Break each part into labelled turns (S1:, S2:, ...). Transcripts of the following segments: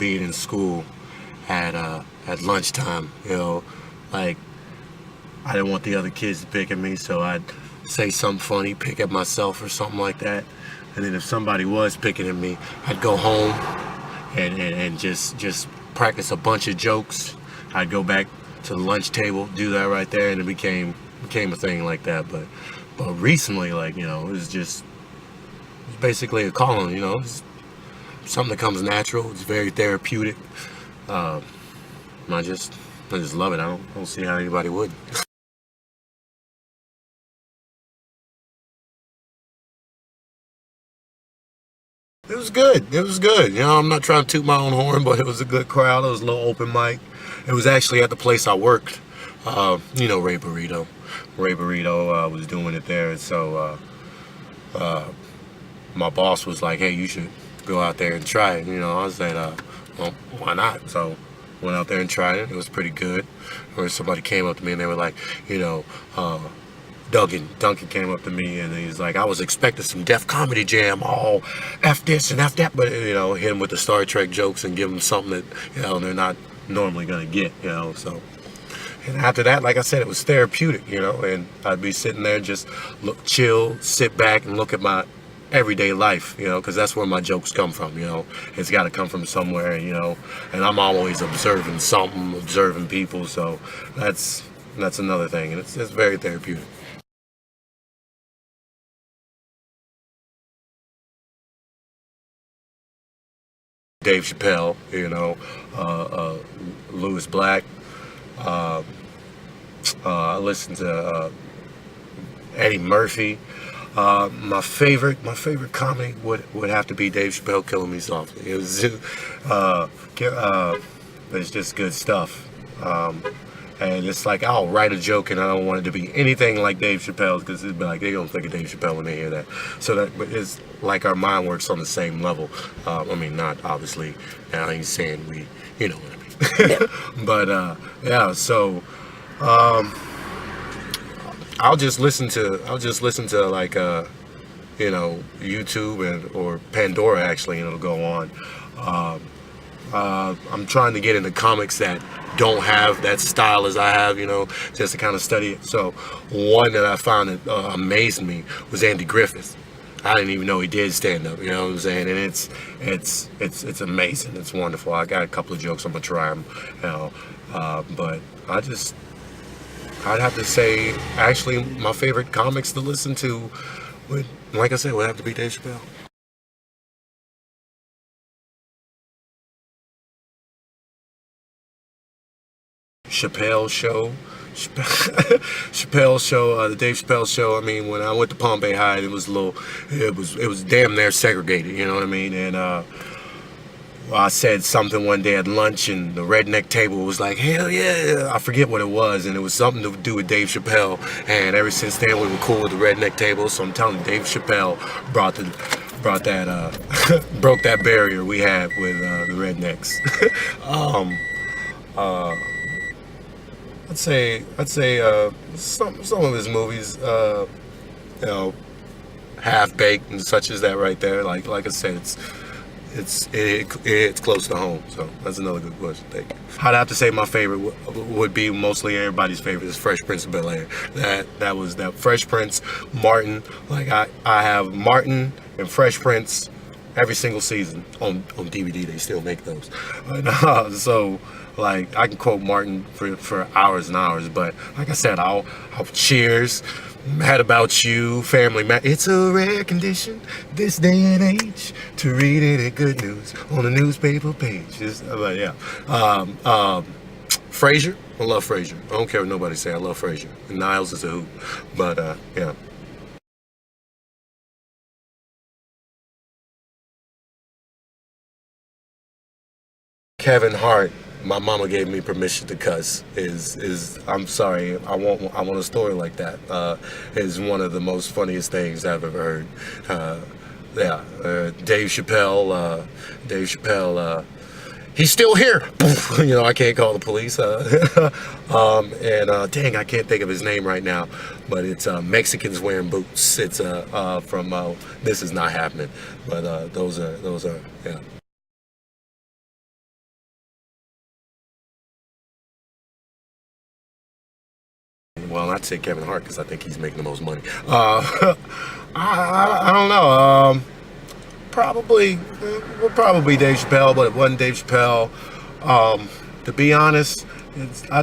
S1: being in school at lunchtime. Like I didn't want the other kids to pick at me, so I'd say something funny, pick at myself or something like that. And then if somebody was picking at me, I'd go home and just practice a bunch of jokes. I'd go back to the lunch table, do that right there, and it became a thing like that. But recently, like, it was basically a calling. It's something that comes natural. It's very therapeutic. I just love it. I don't see how anybody would. It was good. It was good. I'm not trying to toot my own horn, but it was a good crowd. It was a little open mic. It was actually at the place I worked. Ray Burrito. Ray Burrito was doing it there, and so my boss was like, "Hey, you should go out there and try it." I said, "Well, why not?" So went out there and tried it. It was pretty good. Or somebody came up to me and they were like, Duncan came up to me and he's like, "I was expecting some Def Comedy Jam, all F this and F that," but hit him with the Star Trek jokes and give them something that they're not normally gonna get. So. And after that, like I said, it was therapeutic. And I'd be sitting there just chill, sit back and look at my everyday life, because that's where my jokes come from. It's got to come from somewhere. And I'm always observing something, observing people. So that's another thing, and it's very therapeutic. Dave Chappelle, Louis Black. Uh, I listen to Eddie Murphy. My favorite comedy would have to be Dave Chappelle Killing Me Softly. It's just good stuff. And it's like I'll write a joke and I don't want it to be anything like Dave Chappelle's, because it'd be like they don't think of Dave Chappelle when they hear that. So but it's like our mind works on the same level. Not obviously. I ain't saying we, you know what I mean. But yeah. So I'll just listen to like YouTube or Pandora actually, to go on. I'm trying to get into comics that don't have that style as I have, just to kind of study it. So one that I found that amazed me was Andy Griffith. I didn't even know he did stand up, you know what I'm saying? And it's amazing. It's wonderful. I got a couple of jokes. I'm gonna try them, but I'd have to say, actually, my favorite comics to listen to like I said, would have to be Dave Chappelle. Chappelle Show. Chappelle Show, the Dave Chappelle Show. I mean, when I went to Palm Bay High, it was it was damn near segregated, you know what I mean? And I said something one day at lunch, and the redneck table was like, "Hell yeah!" I forget what it was, and it was something to do with Dave Chappelle. And ever since then, we were cool with the redneck table. So I'm telling you, Dave Chappelle brought that broke that barrier we had with the rednecks. uh, I'd say some of his movies, Half Baked and such as that right there. Like I said, it's close to home. So that's another good question. Thank you. I'd have to say my favorite would be, mostly everybody's favorite, is Fresh Prince of Bel-Air. That was that Fresh Prince, Martin. Like I have Martin and Fresh Prince every single season on DVD. They still make those. So like I can quote Martin for hours and hours. But like I said, I'll Cheers, Mad About You, Family Man. It's a rare condition this day and age to read any good news on a newspaper page. But yeah, Frasier. I love Frasier. I don't care what nobody say. I love Frasier. And Niles is a hoot. But yeah. Kevin Hart. My mama gave me permission to cuss. I'm sorry. I want a story like that. Is one of the most funniest things I've ever heard. Yeah. Dave Chappelle. He's still here. I can't call the police. And dang, I can't think of his name right now. But it's Mexicans Wearing Boots. It's from This Is Not Happening. But those are yeah. well, I'd say Kevin Hart because I think he's making the most money. I don't know. Probably Dave Chappelle, but it wasn't Dave Chappelle. To be honest, I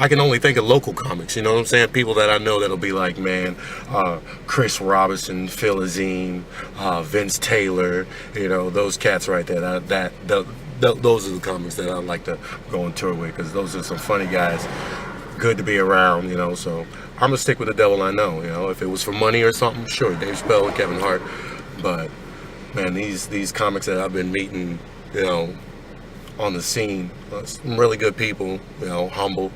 S1: can only think of local comics. You know what I'm saying? People that I know that'll be like, man, Chris Robinson, Phil Azim, Vince Taylor. You know, those cats right there. Those are the comics that I like to go on tour with because those are some funny guys. Good to be around, you know. So I'm gonna stick with the devil I know. You know, if it was for money or something, sure, Dave Chappelle and Kevin Hart. But man, these comics that I've been meeting, you know, on the scene, some really good people. You know, humble,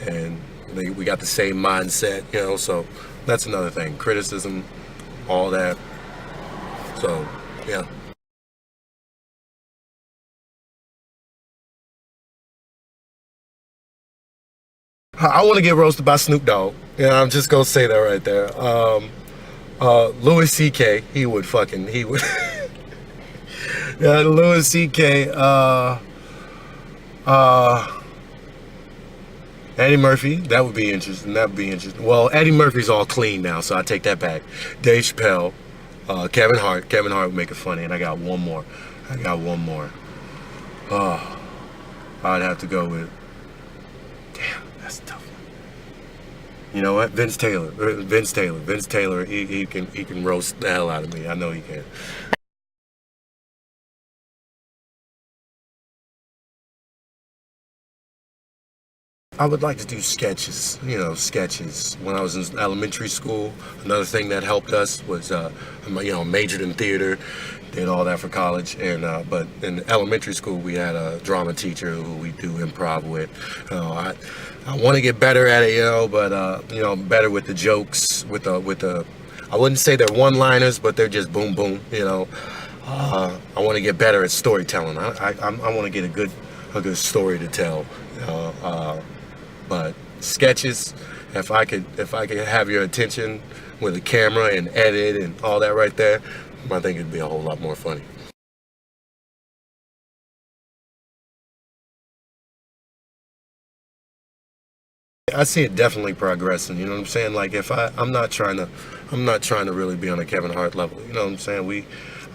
S1: and we got the same mindset. You know, so that's another thing. Criticism, all that. So yeah. I want to get roasted by Snoop Dogg. Yeah, I'm just gonna say that right there. Louis C.K. He would. Yeah, Louis C.K. Eddie Murphy. That would be interesting. Well, Eddie Murphy's all clean now, so I take that back. Dave Chappelle, Kevin Hart. Kevin Hart would make it funny, and I got one more. I'd have to go with. Damn, that's a tough one. You know what? Vince Taylor. He can roast the hell out of me. I know he can. I would like to do sketches, When I was in elementary school, another thing that helped us was, majored in theater, did all that for college. And but in elementary school, we had a drama teacher who we do improv with. I want to get better at it, but better with the jokes, with the. I wouldn't say they're one-liners, but they're just boom, boom. I want to get better at storytelling. I want to get a good story to tell. But sketches, if I could have your attention with a camera and edit and all that right there, I think it'd be a whole lot more funny. I see it definitely progressing. You know what I'm saying? Like if I'm not trying to really be on a Kevin Hart level. You know what I'm saying?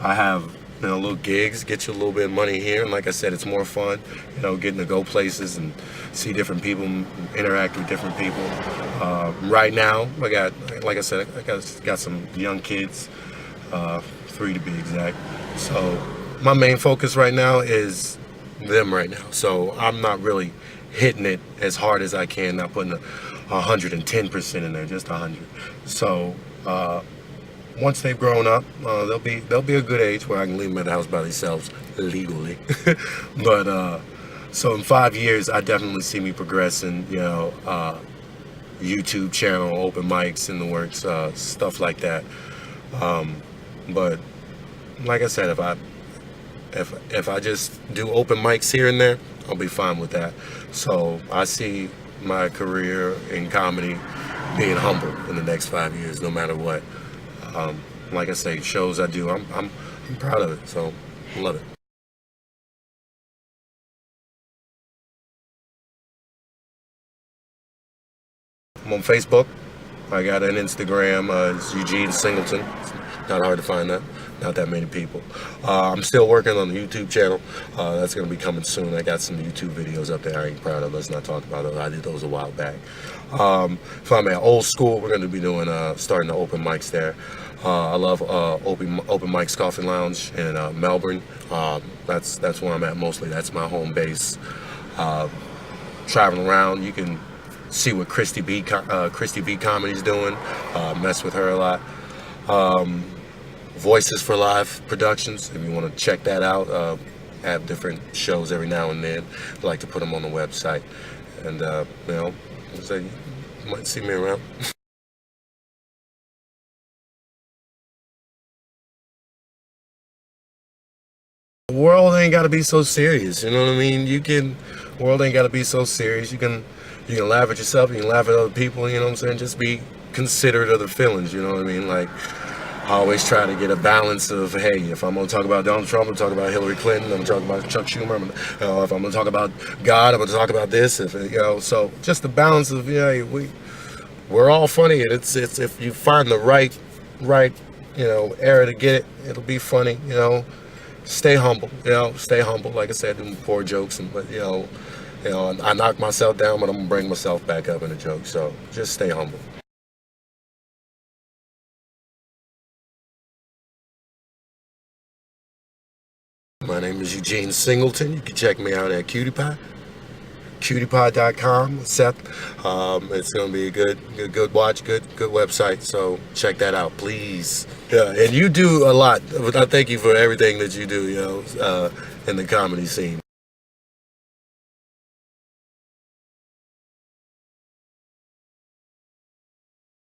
S1: I have little gigs, get you a little bit of money here, and like I said, it's more fun. Getting to go places and see different people, interact with different people. Right now, I got some young kids, 3 to be exact. So my main focus right now is them right now. So I'm not really hitting it as hard as I can, not putting 110% in there, just 100. So once they've grown up, they'll be a good age where I can leave them at the house by themselves legally. But so in 5 years, I definitely see me progressing. YouTube channel, open mics in the works, stuff like that. But like I said, if I just do open mics here and there, I'll be fine with that. So I see my career in comedy being humble in the next 5 years, no matter what. Like I say, shows I do, I'm proud of it. So I love it. I'm on Facebook. I got an Instagram. It's Eugene Singleton. It's not hard to find that. Not that many people. I'm still working on the YouTube channel. That's going to be coming soon. I got some YouTube videos up there I ain't proud of. Let's not talk about those. I did those a while back. If I'm at Old School, we're going to be doing starting the open mics there. I love open mics coffee lounge in Melbourne. That's where I'm at mostly. That's my home base. Traveling around, you can see what Christy B Comedy's doing. Mess with her a lot. Voices for Live Productions, if you want to check that out. Have different shows every now and then. I like to put them on the website. And, you might see me around. The world ain't got to be so serious, you know what I mean? World ain't got to be so serious. You can laugh at yourself, you can laugh at other people, you know what I'm saying? Just be considerate of the feelings, you know what I mean? Like, I always try to get a balance of, hey, if I'm going to talk about Donald Trump, I'm going to talk about Hillary Clinton, I'm going to talk about Chuck Schumer, if I'm going to talk about God, I'm going to talk about this, so just the balance of, we're all funny, and it's if you find the right, era to get it, it'll be funny, stay humble, stay humble, like I said, doing poor jokes, but I knock myself down, but I'm going to bring myself back up in a joke, so just stay humble. My name is Eugene Singleton. You can check me out at QtiePie.com, Seth. It's going to be a good watch, good website. So check that out, please. Yeah, and you do a lot. I thank you for everything that you do, in the comedy scene.